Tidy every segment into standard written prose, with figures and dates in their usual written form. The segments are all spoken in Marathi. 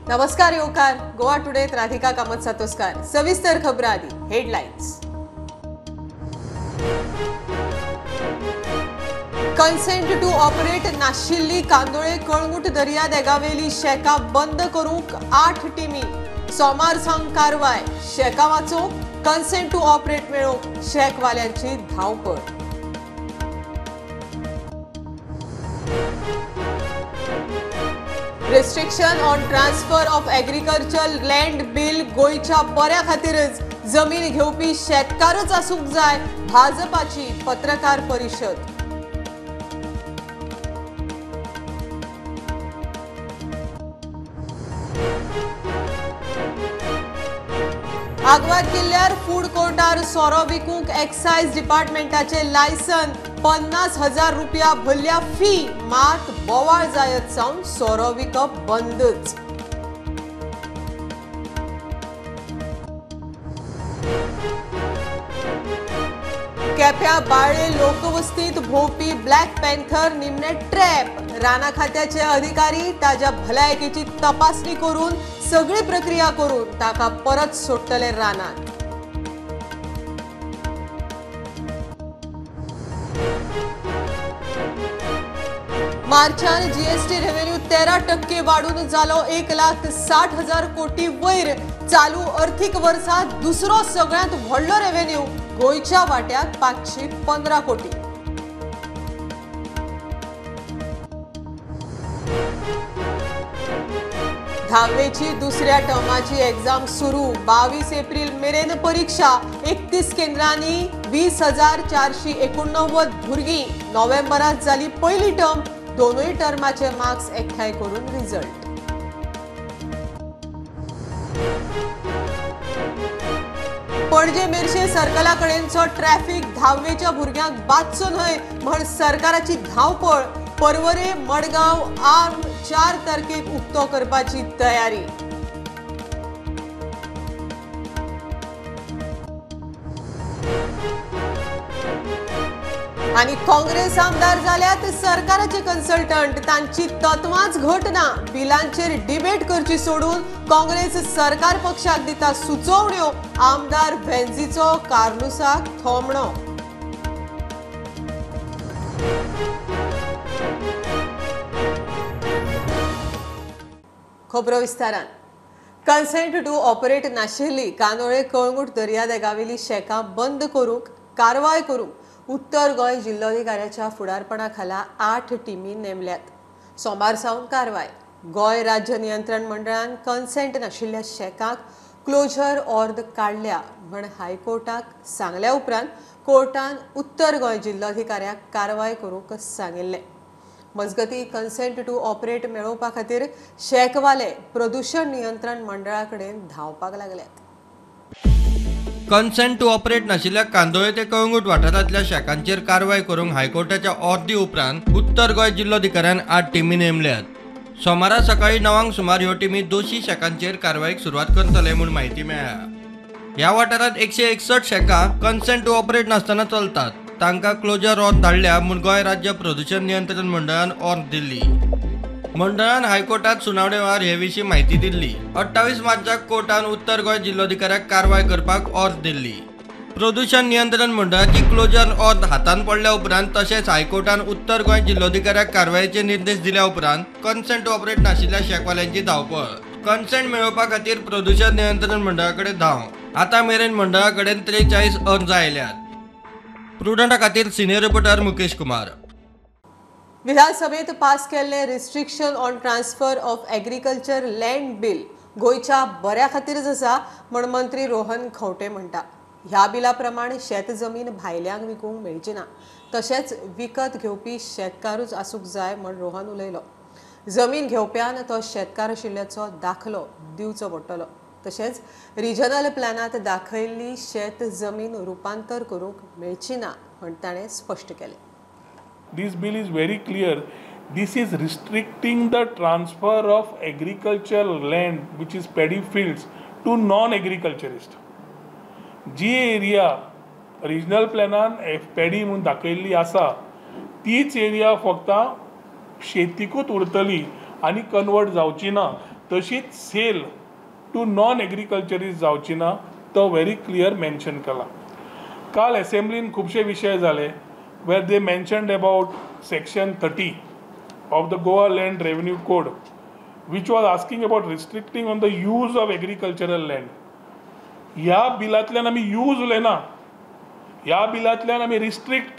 नमस्कार योकार गोवा टुडेत राधिका कामत सातोस्कार सविस्तर खबर आधी हेडलाइन्स। कन्सेंट टू ऑपरेट नाशिल्ली कांदोळे कळंगूट दर्या देगावेली शेकां बंद करूंक 8 टीमी सोमार सावन कारवाय। शेकां वाचोवंक कन्सेंट टू ऑपरेट मेळोवंक शेकवाल्यांची धांवपळ। Restriction on transfer of agriculture land bill गोयच्या बऱ्या खातीरच जमीन घेवपी शेतकारच आसूंक जाय भाजपाची पत्रकार परिशद। आग्वाद किल्ल्यार फूड कोर्टार सोरो विकूंक एक्सायज डिपार्टमेंटाचे लायसन 50,000 रुपया भरल्या फी मात बोवाळ जायत सावन सोरो विकप बंदच। केप्यां बाळे लोकवस्तीत भोवपी ब्लॅक पॅन्थर निमणे ट्रॅप। राना खात्याचे अधिकारी ताज्या भलायकेची तपासणी करून सगळी प्रक्रिया करून ताका परत सोडटले रानात। मार्चान जीएसटी रेव्हेन्यू 13% वाढून जालो 1,60,000 कोटी वयर। चालू अर्थीक वर्सात दुसरो सगळ्यांत व्हडलो रेव्हेन्यू गोयच्या वाट्याक 515 कोटी। धावेची दुसऱ्या टर्माची एक्झाम सुरू 22 एप्रिल मेरेन परीक्षा 31 केंद्रांनी 20,489 भुरगीं। नोव्हेंबरात जाली पहिली टर्म दोनूय टर्माचे मार्क्स एकठांय करून रिझल्ट। पणजे मेर्शे सर्कला कडेनचो ट्रॅफिक धावेच्या भुरग्यांक बाचचो न्हय म्हण सरकाराची धांवपळ। परवरे मडगांव आर्म 4 तारखेक उक्तो करपाची तयारी। आणि काँग्रेस आमदार जाल्यात सरकाराचे कन्सल्टंट। तांची तत्वांच घटना बिलांचेर डिबेट करची सोडून काँग्रेस सरकार पक्षाक दिता सुचोवण्यो। आमदार भेंजीचो कार्लुसाक थोमणो। खबरो विस्तारान। कन्सेंट टू ऑपरेट नाशिल्ली कांदोळे कळंगूट दर्या देगावेली शेकां बंद करूंक कारवाय करूंक उत्तर गोंय जिल्लोधिकाऱ्याच्या फुडारपणा खाला 8 टीमी नेमल्यात। सोमार सावन कारवाय। गोंय राज्य नियंत्रण मंडळान कन्सेंट नाशिल्ल्या शेकांक क्लोजर ऑर्डर काढल्या म्हण हायकोर्टाक सांगल्या उपरांत कोर्टान उत्तर गोंय जिल्लोधिकाऱ्याक कारवाय करूंक सांगिल्लें। मजगती कन्सेंट टू ऑपरेट मेळोवपा खातीर शेकवाले प्रदूषण नियंत्रण मंडळा कडेन धांवपाक लागल्यात। कन्सेंट टू ऑपरेट नाशिल्ल्या कांदोळे ते कळंगूट वाठारांतल्या शेकांचेर कारवाय करूंक हायकोर्टाच्या ऑर्दी उपरांत उत्तर गोंय जिल्लोधिकाऱ्यान 8 टीमी नेमल्यात। सोमारा सकाळी 9 सुमार ह्यो टीमी दोशी शेकांचेर कारवायेक सुरवात करतले म्हूण म्हायती मेळ्ळ्या। ह्या वाठारांत 161 शेकां कन्सेंट टू ऑपरेट नासतना चलतात। तांकां क्लोजर ऑर्डर धाडल्या म्हूण गोंय राज्य प्रदूषण नियंत्रण मंडळान ऑर्डर दिल्ली। मंडळान हायकोर्टात सुनावणे वेळार हे विशीं म्हायती दिल्ली। 28 मार्चाक कोर्टान उत्तर गोंय जिल्लोधिकाऱ्याक कारवाय करपाक ऑर्डर दिल्ली। प्रदूषण नियंत्रण मंडळाची क्लोजर ऑर्डर हातान पडल्या उपरांत तशेंच हायकोर्टान उत्तर गोंय जिल्लोधिकाऱ्याक कारवायेचे निर्देश दिल्या उपरांत कन्सेंट टू ऑपरेट नाशिल्ल्या शेकवाल्यांची धांवपळ। कन्सेंट मेळोवपा खातीर प्रदूषण नियंत्रण मंडळा कडेन धांव। आतां मेरेन मंडळा कडेन 43 अर्ज आयल्यात। प्रुडंटा खातीर सिनियर रिपोर्टर मुकेश कुमार। विधानसभेत पास केल्ले restriction on transfer of agriculture land bill गोयच्या बऱ्या खातीरच आसा म्हण मंत्री रोहन खंवटे म्हणटा। ह्या बिला प्रमाण शेत जमीन भायल्यांक विकूंक मेळची ना तशेंच विकत घेवपी शेतकारूच आसूंक जाय म्हण रोहन उलयलो। जमीन घेवप्यान तो शेतकार आशिल्ल्याचो दाखलो दिवचो पडटलो तशेंच रिजनल प्लॅनांत दाखयल्ली शेत जमीन रुपांतर करूंक मेळची ना म्हण ताणें स्पश्ट केलें। This bill is very clear. This is restricting the transfer of agricultural land, which is paddy fields, to non-agriculturist. जी एरिया रिजनल प्लॅनान पॅडी म्हणून दाखयल्ली आसा तीच एरिया फक्त शेतीकूच उरतली आनी कन्वर्ट जावची ना तशीच सेल टू नॉन एग्रीकल्चरिस्ट जावची ना तो व्हेरी क्लियर मेन्शन केला. काल असेंब्लीन खुबशे विशय जाले where they mentioned about section 30 of the Goa Land Revenue Code, which was asking about restricting on the use of agricultural land. ह्या बिलांतल्यान आमी यूज उलयना, ह्या बिलांतल्यान आमी रिस्ट्रिक्ट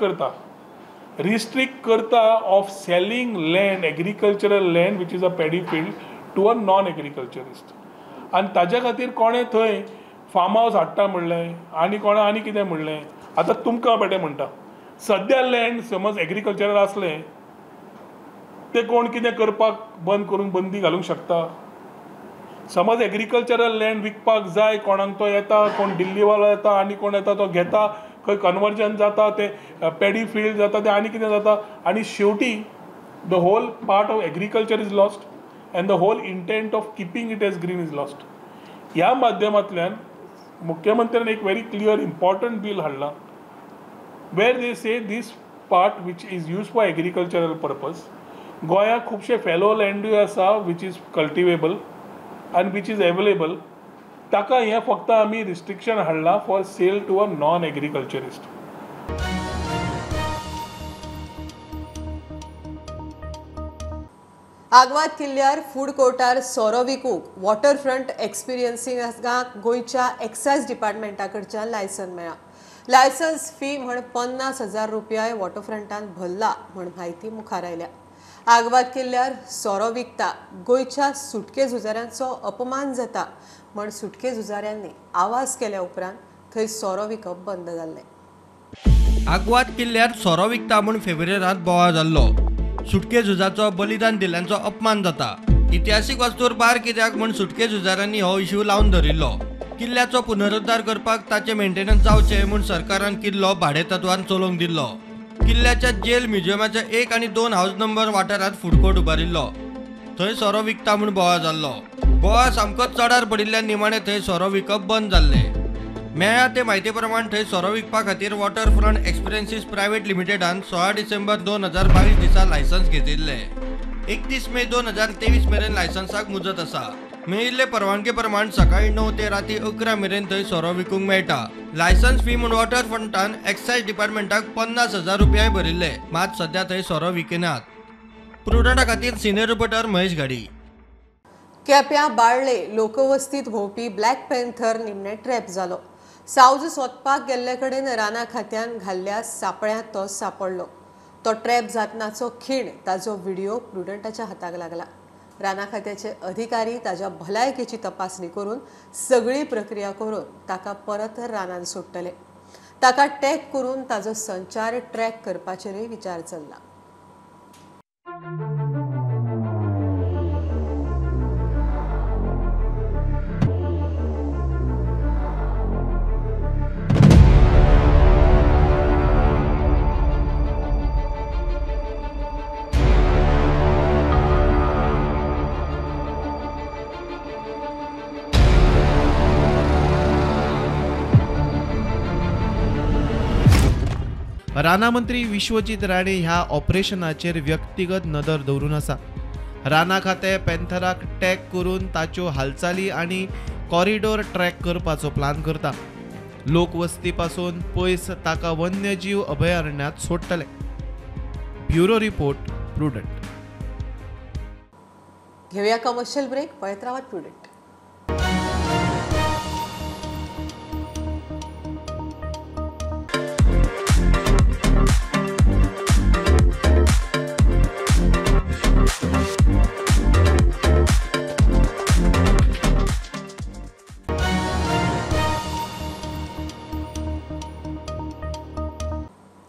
करता of selling land, agricultural land which is a paddy field to a non agriculturist. आनी ताज्या खातीर कोणें थंय फार्म हावस हाडटा म्हणलें आनी कोणें आनी कितें म्हणलें. आतां तुमकां बेटे म्हणटा सद्या लँड समज एग्रीकल्चरल आसलें ते कोण कितें करपाक बंद करून बंदी घालूंक शकता. समज एग्रीकल्चरल लँड विकपाक जाय कोणाक तो येता, कोण दिल्लीवालो येता आनी कोण येता तो घेता, खंय कन्वर्जन जाता, ते पॅडी फील्ड जाता, ते आनी कितें जाता आनी शेवटी the whole part of agriculture is lost and the whole intent of keeping it as green is lost. ह्या माध्यमांतल्यान मुख्यमंत्र्यान एक व्हेरी क्लियर इम्पॉर्टंट बील हाडला where they say this part which is use for agricultural purpose. गोंयांत खुबशे फेलो लँडूय आसा वीच इज कल्टिवेबल आनी वीच इज अवेलेबल. ताका हें फक्त आमी रिस्ट्रिक्शन हाडला for sale to a non agriculturist. आग्वाद किल्ल्यार फूड कोर्टार सोरो विकूंक वॉटरफ्रंट एक्सपिरियन्सिंगाक गोंयच्या एक्सायज डिपार्टमेंटा कडच्यान लायसन मेळ्ळा. लायसन्स फी म्हण 50,000 रुपया वॉटरफ्रंटान भरला म्हण म्हायती मुखार आयल्या. आग्वाद किल्ल्यार सोरो विकता गोंयच्या सुटके झुजाऱ्यांचो अपमान जाता म्हण सुटके झुजाऱ्यांनी आवाज केल्या उपरांत थंय सोरो विकप बंद जाल्लें. आग्वाद किल्ल्यार सोरो विकता म्हूण फेब्रुवारांत बोवाळ जाल्लो. सुटके झुजाचो बलिदान दिल्ल्यांचो अपमान जाता. इतिहासीक वस्तूर बार कित्याक म्हूण सुटके झुजाऱ्यांनी हो इश्यू लावन धरिल्लो. किल्ल्याचो पुनरुद्धार करपाक ताचे मेंटेनन्स जावचें म्हूण सरकारान किल्लो भाडेतत्वान चलोवंक दिल्लो. किल्ल्याच्या जेल म्युझियमाच्या 1 आनी 2 हाऊस नंबर वाठारांत फूड कोर्ट उबारिल्लो. थंय सोरो विकता म्हूण बोवाळ जाल्लो. बोवाळ सामकोच चडार पडिल्ल्यान निमाणें थंय सोरो विकप बंद जाल्लें. मेळ्ळ्या ते म्हायती प्रमाण थंय सोरो विकपा खातीर वॉटरफ्रंट एक्सपिरियन्सीस प्रायवेट लिमिटेडान 16 डिसेंबर 2022 दिसा लायसन्स घेतिल्लें. 31 मे 2023 मेरेन लायसन्साक मुजत आसा. मेळिल्ले परवानगी प्रमाण सकाळी 9 ते राती 11 मेरेन थंय सोरो विकूंक मेळटा. लायसन्स फी म्हूण वॉटरफ्रंटान एक्सायज डिपार्टमेंटाक 50,000 रुपया भरिल्ले. मात सध्या थंय सोरो विकिनात. प्रुडंटा खातीर सिनियर रिपोर्टर महेश घाडी. केप्यां बाळ्ळे लोकवस्तीत भोंवपी ब्लॅक पॅन्थर निमणे ट्रॅप जालो. सावज सोदपाक गेल्ले कडेन राना खात्यान घाल्ल्या सापळ्यांत तो सापडलो. तो ट्रॅप जातनाचो खीण ताजो व्हिडिओ प्रुडंटाच्या हाताक लागला. राना खात्याचे अधिकारी ताज्या भलायकेची तपासणी करून सगळी प्रक्रिया करून ताका परत रानान सोडटले. ताका टॅग करून ताजो संचार ट्रॅक करपाचेरय विचार चल्ला. राना मंत्री विश्वजीत राणे ह्या ऑपरेशनाचेर व्यक्तिगत नदर दवरून आसा. राना खातें पॅन्थराक टॅग करून ताच्यो हालचाली आनी कॉरिडोर ट्रॅक करपाचो प्लान करता. लोकवस्ती पासून पयस ताका वन्यजीव अभयारण्यांत सोडटले. Bureau report Prudent. घेऊया कमर्शियल ब्रेक. पळयत रावात प्रुडंट.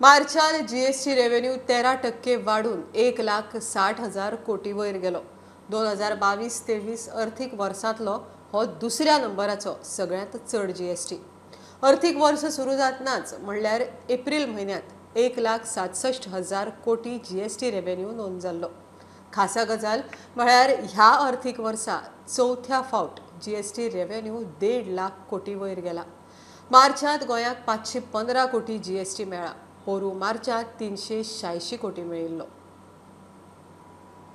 मार्चान जीएसटी रेव्हेन्यू 13% वाढून 1,60,000 कोटी वयर गेलो. 2022-23 अर्थीक वर्सांतलो हो दुसऱ्या नंबराचो सगळ्यांत चड जीएसटी. अर्थीक वर्स सुरू जातनाच म्हणल्यार एप्रिल म्हयन्यांत 1,67,000 कोटी जीएसटी रेव्हेन्यू नोंद जाल्लो. खासा गजाल म्हळ्यार ह्या अर्थीक वर्सा चौथ्या फावट जीएसटी रेव्हेन्यू 1.5 लाख कोटी वयर गेला. मार्चांत गोंयाक 515 कोटी जीएसटी मेळ्ळा. पोरू मार्चांत 386 कोटी मेळिल्लो.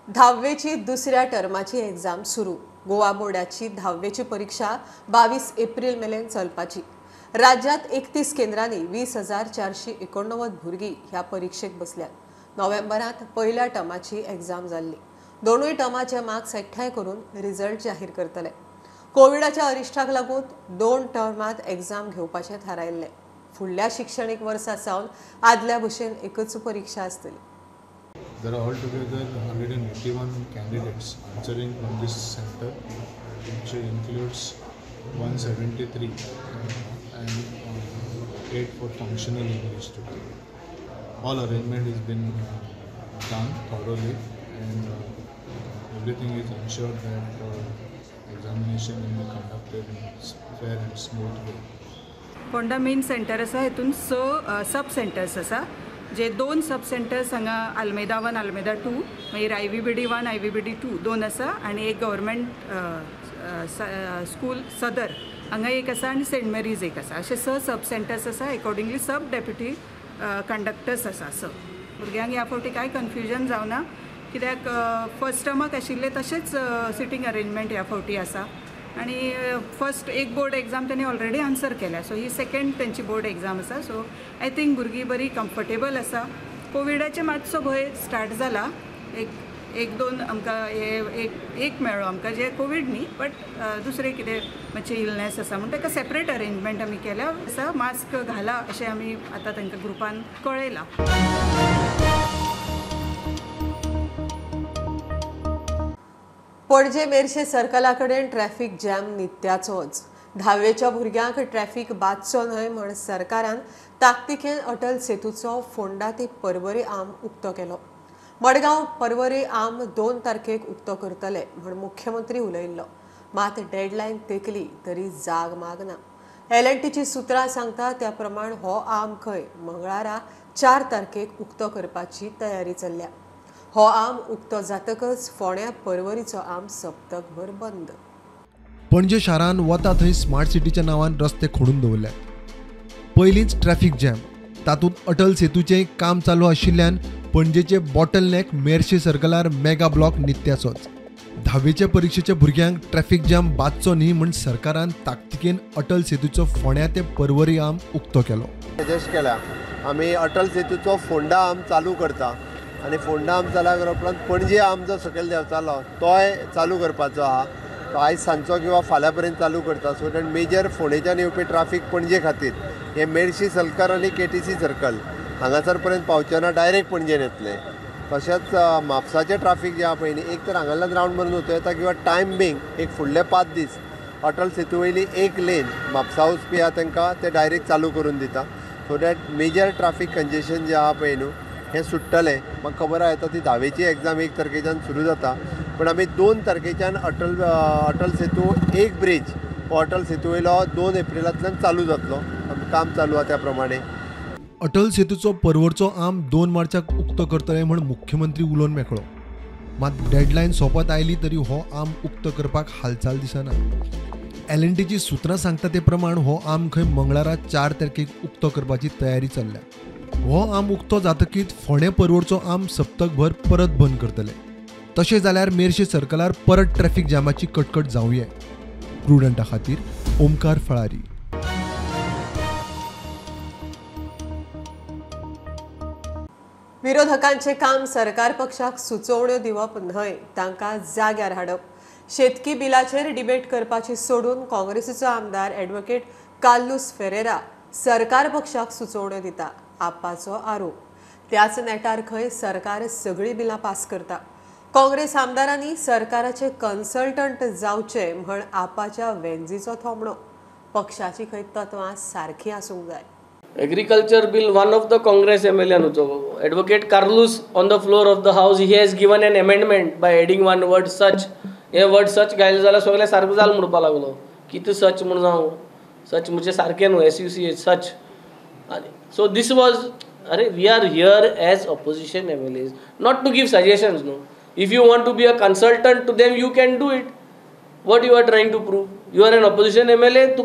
10वीची दुसऱ्या टर्माची एग्जाम सुरू. गोवा बोर्डाची 10वीची परीक्षा 22 एप्रिल मेरेन चलपाची. राज्यात 31 केंद्रांनी 20,489 भुरगीं ह्या परीक्षेक बसल्यात. नोव्हेंबरांत पहिल्या टर्माची एग्जाम जाल्ली. दोनूय टर्माचे मार्क्स एकठांय करून रिझल्ट जाहीर करतले. कोविडाच्या अरिश्टाक लागून 2 टर्मात एग्जाम घेवपाचें थारायल्लें. फुडल्या शिक्षणीक वर्सा सावन आदल्या भशेन एकच परीक्षा आसतली. There are altogether 181 candidates answering from this center, which includes 173 and 8 for functional English students. All arrangement has been done thoroughly, and everything is ensured that examination will be conducted in fair and smooth way. Phonda main centre आसा हितून सब सेंटर्स आसा जे 2 सब सेंटर्स हांगा आल्मेदा 1 आल्मेदा 2 मागीर IVBD 1 IVBD 2 2 आसा आनी एक गव्हर्मेंट स्कूल सदर हांगा एक आसा आनी सेंट मेरीज एक आसा. अशे सब सेंटर्स आसा. अकॉर्डिंगली सब डेप्युटी कंडक्टर्स आसा. भुरग्यांक ह्या फावटी कांय कन्फ्युजन जावना कित्याक फर्स्ट टर्माक आशिल्ले तशेंच सिटींग अरेंजमेंट ह्या फावटी आसा आनी फर्स्ट एक बोर्ड एग्जाम त्यांनी ऑलरेडी आन्सर केल्या. सो ही सेकंड त्यांची बोर्ड एग्जाम आसा. सो आय थिंक भुरगीं बरी कम्फर्टेबल आसा. कोविडाचे मातसो भंय स्टार्ट जाला. एक दोन आमकां एक मेळ्ळो आमकां जे कोविड न्ही बट दुसरे कितें मातशें इलनेस आसा म्हणून ताका सेपरेट अरेंजमेंट आमी केल्या आसा. मास्क घाला अशें आमी आतां तांकां ग्रुपान कळयलां. पणजे मेर्शे सर्कला कडेन ट्रॅफिक जॅम नित्याचोच. 10वेच्या भुरग्यांक ट्रॅफिक बाचचो न्हय म्हण सरकारान ताकतिकेन अटल सेतूचो फोंडा ते पर्वरी आर्म उक्तो केलो. मडगांव पर्वरी आर्म 2 तारखेक उक्तो करतले म्हण मुख्यमंत्री उलयल्लो. मात डेडलायन तेकली तरी जाग मागना. L&Tची सुत्रां सांगता त्या प्रमाण हो आर्म खंय मंगळारा 4 तारखेक उक्तो करपाची तयारी चल्ल्या. हो आर्म उक्तो जातकच फोंड्या पर्वरीचो आर्म सप्तकभर बंद. पणजे शारान वता थंय स्मार्ट सिटीच्या नांवान रस्ते खोडून दवरल्यात. पयलींच ट्रॅफिक जॅम, तातूंत अटल सेतूचें काम चालू आशिल्ल्यान पणजेचे बॉटलनेक मेर्शे सर्कलार मेगा ब्लॉक नित्याचोच. 10वेच्या परीक्षेच्या भुरग्यांक ट्रॅफिक जॅम बाचचो न्ही म्हण सरकारान ताकतिकेन अटल सेतूचो फोंड्या ते पर्वरी आर्म उक्तो केलो. सजेस्ट केला आमी अटल सेतूचो फोंडा आर्म चालू करता आनी फोंडा आर्म चालू उपरांत पणजे आर्म जो सकयल देंवतालो तोय चालू करपाचो आहा. तो आयज सांजचो किंवा फाल्यां पर्यंत चालू करता. सो दॅट मेजर फोंडेच्यान येवपी ट्राफीक पणजे खातीर हे मेर्शी सर्कल आनी KTC सर्कल हांगासर पर्यंत पावचेना डायरेक्ट पणजेन येतले. तशेंच म्हापसाचें ट्राफीक जें आहा पळय न्ही एक तर हांगाल्यान रावंड मारून वचूं येता किंवा टायम बींग एक फुडले 5 दीस अटल सेतू वयली एक लेन म्हापसा वचपी आहा तांकां ते डायरेक्ट चालू करून दिता. So that major traffic congestion जें आहा पळय न्हू हें सुट्टलें. म्हाका खबर आहा येता ती 10वेची एग्जाम 1 तारखेच्यान सुरू जाता पण आमी 2 तारखेच्यान अटल सेतू एक ब्रिज हो अटल सेतू वयलो 2 एप्रिलांतल्यान चालू जातलो. काम चालू आहा त्या प्रमाणे. अटल सेतूचो पर्वरचो आर्म 2 मार्चाक उक्तो करतले म्हण मुख्यमंत्री उलोवन मेकळो. मात डेडलायन सोंपत आयली तरी हो आर्म उक्तो करपाक हालचाल दिसना. L&Tची सुत्रां सांगता ते प्रमाण हो आर्म खंय मंगळारा 4 तारखेक उक्तो करपाची तयारी चल्ल्या. हो आर्म उक्तो जातकीच फोंडे पर्वरचो आर्म सप्तकभर परत बंद करतले. तशें जाल्यार मेर्शे सर्कलार परत ट्रॅफिक जॅमाची कटकट जावंये. प्रुडंटा खातीर ओमकार फळारी. विरोधकांचे काम सरकार पक्षाक सुचोवण्यो दिवप न्हय तांकां जाग्यार हाडप. शेतकी बिलाचेर डिबेट करपाची सोडून काँग्रेसीचो आमदार ॲडव्होकेट कार्लोस फेरेरा सरकार पक्षाक सुचोवण्यो दिता आपाचो आरोप. त्याच नेटार खंय सरकार सगळीं बिलां पास करता. काँग्रेस आमदारांनी सरकाराचे कन्सल्टंट जावचे म्हण आपाच्या वेंजीचो थोमणो. पक्षाची खंय तत्वां सारखी आसूंक जाय. Agriculture bill, one of the Congress MLA, Advocate Carlos, on the floor of the House, he has given an amendment by adding one word such. हे word such घायले जाल्यार सगळे सारको जाल म्हणपा लागलो. कितें सच म्हण जावं सच म्हणजे सारकें न्हू SUC such. So this was, we are here as opposition MLAs, not to give suggestions. No, if you want to be a consultant to them, you can do it. What you are trying to prove? You are an opposition MLA. तू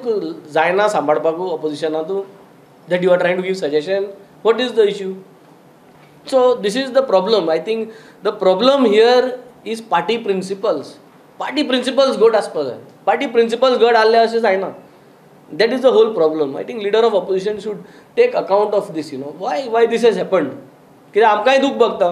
जायना सांबाळपाक oppositionातू. That you are trying to give suggestion. What is the issue? So this is the problem. I think the problem here is party principles. Party principles घट आसपा जाय. पार्टी प्रिंसिपल्स घट आसले अशें जायना. That is the whole problem. I think leader of opposition should take account of this, why this has happened. कित्याक आमकांय दूख भोगता.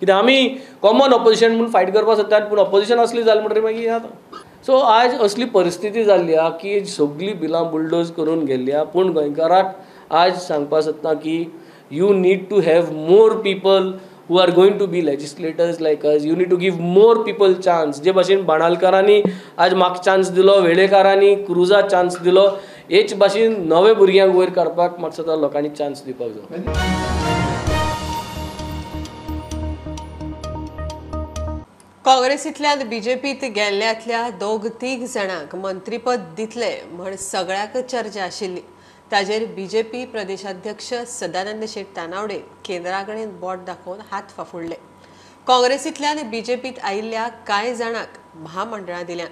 कित्याक आमी कॉमन ऑपोजिशन म्हणून फायट करपाक सोदतात पूण ऑपोजिशन असली जाली म्हणटकीर मागीर जाता. सो आज असली परिस्थिती जाल्ली आहा की सगळीं बिलां बुलडोज करून गेल्ली आहा. पूण गोंयकाराक आज सांगपाक सोदता की you need to have more people who are going to be legislators like us. You need to give more people chance. जे भाशेन बाणालकरांनी आज म्हाका चान्स दिलो, वेळेकारांनी क्रुजा चान्स दिलो, हेच भाशेन नवे भुरग्यांक वयर काडपाक म्हाका दिसता लोकांनी चान्स दिवपाक जाय. काँग्रेसींतल्यान बीजेपीत गेल्ल्यांतल्या 2-3 जाणांक मंत्रीपद दितले म्हण सगळ्याक चर्चा आशिल्ली. ताजेर बीजेपी प्रदेशाध्यक्ष सदानंद शेट तानावडे केंद्रा कडेन बोट दाखोवन हात फाफुडले. काँग्रेसींतल्यान बीजेपीत आयिल्ल्या कांय जाणांक महामंडळां दिल्यात.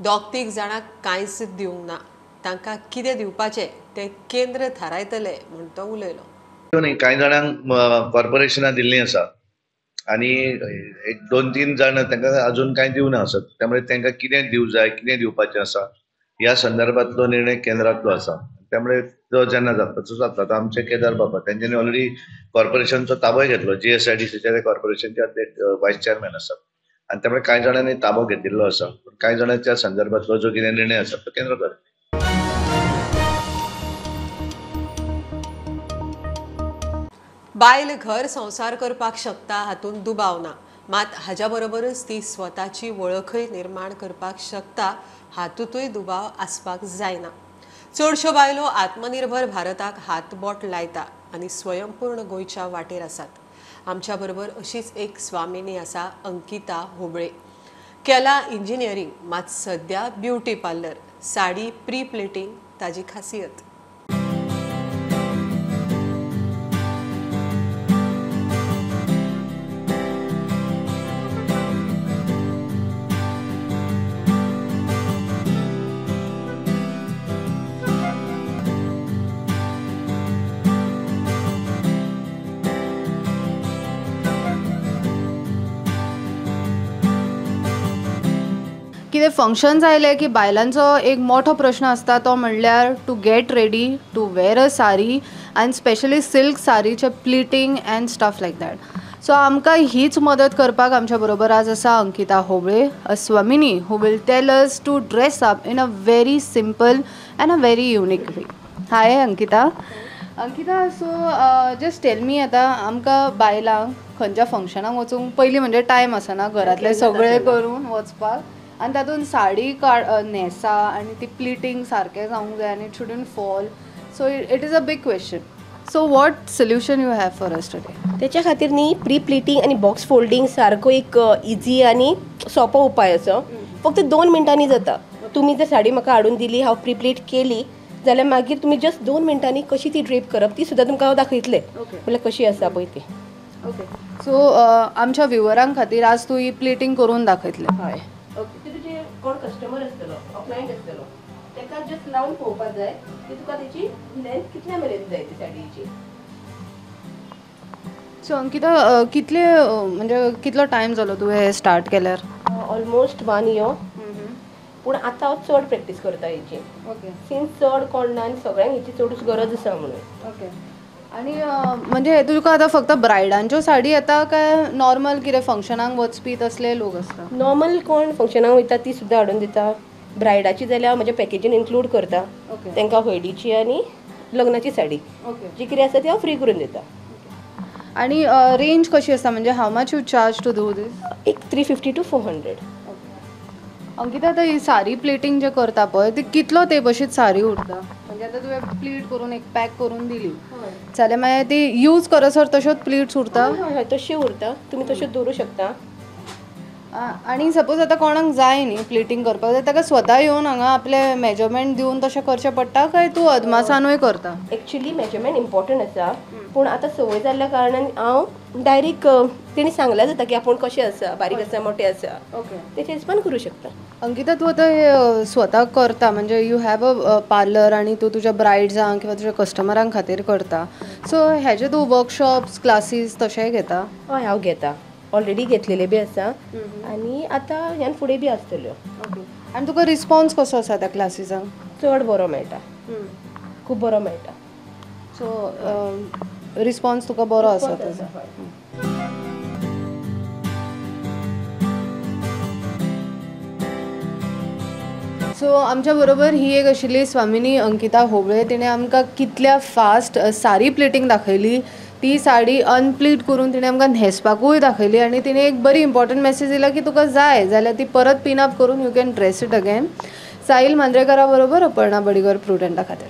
2-3 जाणांक कांयच दिवंक ना. तांकां कितें दिवपाचें तें केंद्र थारायतले म्हूण तो उलयलो. कांय जाणांक कॉर्पोरेशनां दिल्लीं आसा आनी 1-2-3 जाण तांकां अजून कांय दिवना आसत. त्यामुळे तांकां कितें दिवं जाय, कितें दिवपाचें आसा ह्या संदर्भातलो निर्णय केंद्रातलो आसा. त्यामुळे तो जेन्ना जाता जाता आमचे केदार बाबा तेंच्यांनी ऑलरेडी कॉर्पोरेशनचो ताबोय घेतलो. GSIDCचे ते कॉर्पोरेशनचे वायस चेअरमॅन आसात आनी त्यामुळे कांय जाणांनी ताबो घेतिल्लो आसा. पूण कांय जाणांच्या संदर्भातलो जो कितें निर्णय आसा तो केंद्र करता. बायल घर संसार करपाक शकता हातूंत दुबाव ना. मात हाच्या बरोबरच ती स्वताची वळखय निर्माण करपाक शकता हातूंतूय दुबाव आसपाक जायना. चडश्यो बायलो आत्मनिर्भर भारताक हातबोट लायता आनी स्वयंपूर्ण गोंयच्या वाटेर आसात. आमच्या बरोबर अशीच एक स्वामिनी आसा, अंकिता होबळे. केला इंजिनियरींग मात सद्या beauty parlour. Sari pre plating ताजी खासियत. कितें फंक्शन्स आयले की बायलांचो एक मोठो प्रश्न आसता तो म्हणल्यार to get ready to wear a sari and specially silk साडीचे pleating and stuff like that. So आमकां हीच मदत करपाक आमच्या बरोबर आज आसा अंकिता होबळे, अ स्वमिनी who will tell us to dress up in a very simple and a very unique way. Hi Ankita. Ankita, so just tell me, आतां आमकां बायलांक खंयच्या फंक्शनाक वचूंक पयलीं म्हणजे टायम आसना घरांतलें सगळें करून वचपाक आनी तातूंत साडी न्हेसा आनी ती प्लिटींग सारकें जावंक जाय आनी it shouldn't fall. So it is a big question. So what solution you have for us today? त्याच्या खातीर न्ही प्री प्लिटींग आनी बॉक्स फोल्डिंग सारको एक इजी आनी सोंपो उपाय असो. फक्त 2 मिनटांनी जाता. तुमी जर साडी म्हाका हाडून दिली, हांव प्री प्लीट केली जाल्यार मागीर तुमी जस्ट 2 मिनटांनी कशी ती ड्रेप करप ती सुद्दां तुमकां हांव दाखयतलें म्हळ्यार कशी आसा पळय ती. ओके. सो आमच्या व्ह्युअरांक खातीर आज तूं ही प्लिटींग करून दाखयतलें. हय. ओके. तुजे कोण कस्टमर आसतलो, क्लायंट आसतलो, ताका जस्ट लावन पळोवपाक जाय की तुका तेची लेंथ कितल्या मेरेन जाय ती साडयेची. सो अंकिता, कितलो टायम जालो तुवें हें स्टार्ट केल्यार? Almost 1 year. पूण आतां हांव चड प्रॅक्टीस करता हेची. ओके. सिन्स चड कोण ना आनी सगळ्यांक हेची चडूच गरज आसा म्हणून. ओके. आनी म्हणजे तुका आतां फक्त ब्रायडांच्यो साडी येता काय नॉर्मल कितें फंक्शनाक वचपी तसले लोक आसता? नॉर्मल कोण फंक्शनाक वयता ती सुद्दां हाडून दिता. ब्रायडाची जाल्यार म्हज्या पॅकेजीन इन्क्लूड करता. तांकां हळदीची आनी लग्नाची साडी जी कितें आसा ती हांव फ्री करून दिता. आनी रेंज कशी आसता, म्हणजे how much you charge to do this? एक 350 to 400. अंकिता, आतां ही साडी प्लेटींग जे करता पळय ती कितलो ते भशेन साडी उरता? म्हणजे आतां तुवें प्लीट करून एक पॅक करून दिली जाल्यार मागीर ती यूज करसर तश्योच प्लीट्स उरता? हय, तशी उरता. तुमी तश्योच दवरूं शकता. आनी सपोज आतां कोणाक जाय न्ही प्लेटींग करपाक, जाल्यार ताका स्वता येवन हांगा आपले मेजरमेंट दिवन तशें करचें पडटा काय तूं अदमासानूय करता? एक्चुली मेजरमेंट इम्पॉर्टंट आसा पूण आतां संवय जाल्ल्या कारणान हांव डायरेक्ट तेणी सांगल्यार जाता की आपूण कशें आसा, बारीक आसा, मोठें आसा, ओके, तेचे हिसपान करूं शकता. अंकिता, तूं आतां हे स्वता करता म्हणजे यू हॅव अ पार्लर आनी तूं तुज्या ब्रायड्सांक किंवा तुज्या कस्टमरांक खातीर करता. सो हेजे तूं वर्कशॉप्स, क्लासीस तशेंय घेता? हय, हांव घेता. ऑलरेडी घेतलेले बी आसा आनी आतां ह्यान फुडें बी आसतल्यो. आनी तुका रिस्पॉन्स कसो आसा त्या क्लासीसांक? चड बरो मेळटा, खूब बरो मेळटा. सो रिस्पॉन्स तुका बरो आसा ताजो? सो आमच्या बरोबर ही एक आशिल्ली स्वामिनी अंकिता होबळे. तिणें आमकां कितल्या फास्ट साडी प्लेटिंग दाखयली. ती साडी अनप्लीट करून तिणें आमकां न्हेसपाकूय दाखयली आनी तिणें एक बरी इम्पॉर्टंट मॅसेज दिला की तुका जाय जाल्यार ती परत पिन अप करून you can dress it again. Sahil मांद्रेकरा बरोबर अपर्णा बडिगर, प्रुडंटा खातीर.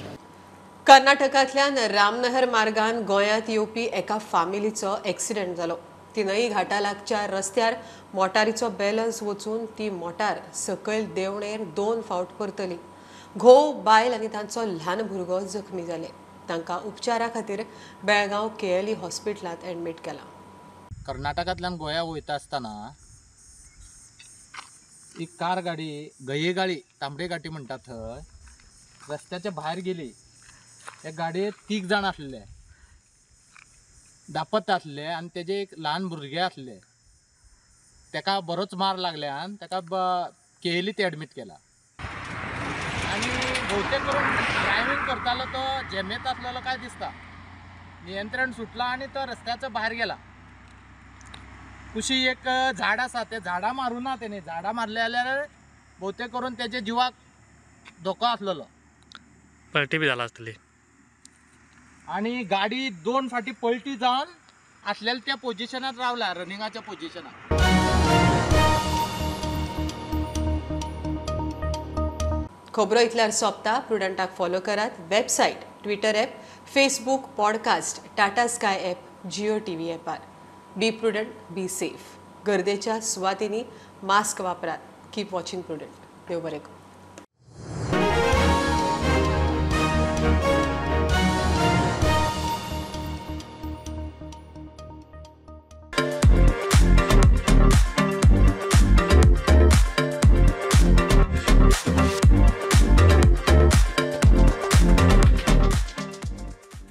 कर्नाटकांतल्यान रामनहर मार्गान गोंयांत येवपी एका फामिलीचो एक्सिडेंट जालो. तिनय घाटा लागच्या रस्त्यार मोटारीचो बॅलन्स वचून ती मोटार सकयल देंवणेर 2 फावट परतली. घोव, बायल आनी तांचो ल्हान भुरगो जखमी जाले. तांकां उपचारा खातीर बेळगांव KLE हॉस्पिटलांत एडमीट केला. कर्नाटकांतल्यान गोंया वयता आसतना एक कार गाडी गयेगाळी तांबडे घाटी म्हणटा थंय रस्त्याच्या भायर गेली. त्या गाडयेंत 3 जाण आसले, दापत्य आसले आनी तेजे एक ल्हान भुरगें आसले. ताका बरोच मार लागल्यान ताका KLEत एडमीट केला. आनी भोवतेक करून ड्रायव्हिंग करतालो तो झेमेत आसलेलो काय दिसता. नियंत्रण सुटला आनी तो रस्त्याच्या भायर गेला. कुशी एक झाड आसा ते झाडां मारूं ना तेणी. झाडां मारले जाल्यार भोवतेक करून तेजे जिवाक धोको आसलेलो. पलटी बी जाला आसतली. आणि गाडी 2 फाटी पलटी जावन आसलेल्या त्या पोजिशनात रावला, रनिंगाच्या पोजिशनात. खबरो इतल्यार सोंपता. प्रुडंटाक फॉलो करात. Website, Twitter app, Facebook, podcast, Tata sky app, Jio TV ॲपार. Be Prudent, be safe. गर्देच्या सुवातींनी मास्क वापरात. Keep watching prudent. देव बरें करूं.